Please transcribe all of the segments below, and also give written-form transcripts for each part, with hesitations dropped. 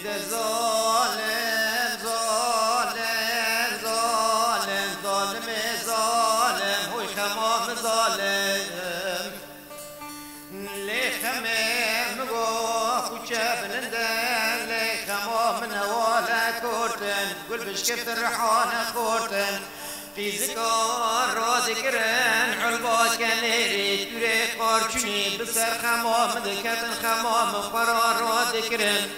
ظالم ظالم ظالم ظالم ظالم هوی خمام ظالم لخمر مگو خوچه بلندن لخمام نوالا کردن گل بشکفت رحانه کردن قیزکار را ذکرن علبات کنیری توره قارچونی بسر خمام دکتن خمام قرار را ذکرن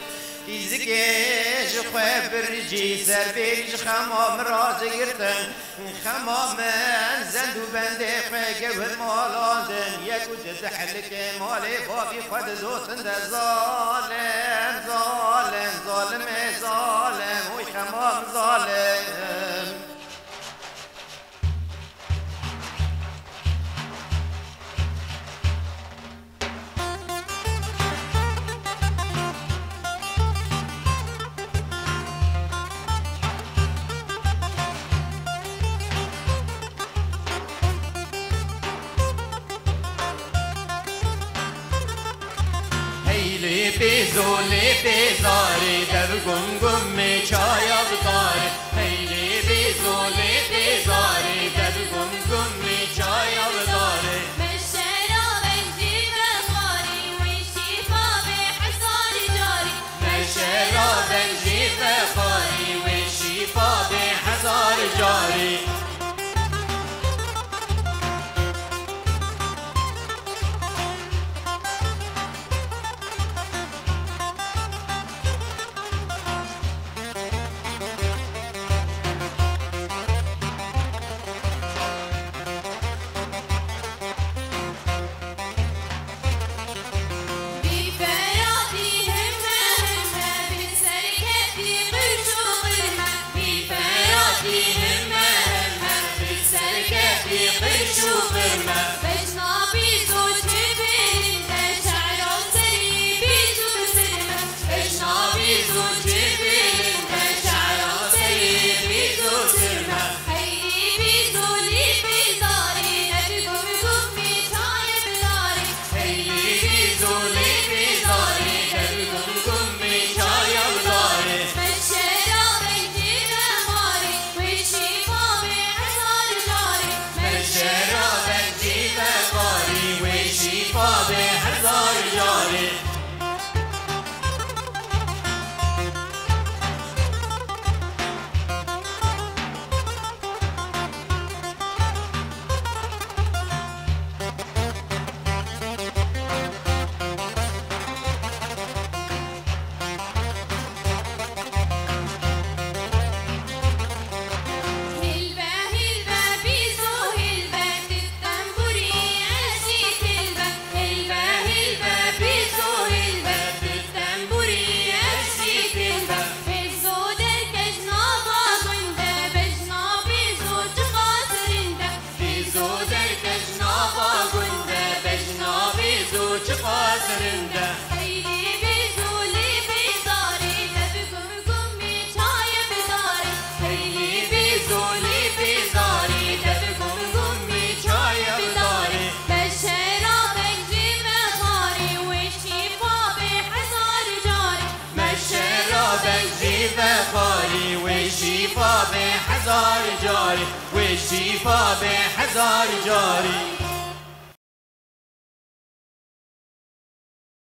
قیزکش خواه برجی سر بیج خمام را ذکرتن خمام زندو بنده خواه گوهد مالاندن یکو جزحلک مالی بابی خود دوتن ده ظالم ظالم ظالم ظالم وی خمام ظالم بیزولی بیزاری در گم چایا بداری خیلی بیزولی بیزاری در گم چایا بداری مشرا بنجی بخاری وشیفا به حصار جاری مشرا بنجی بخاری وشیفا به حصار جاری وشیفا به حزار جاری وشیفا به حزار جاری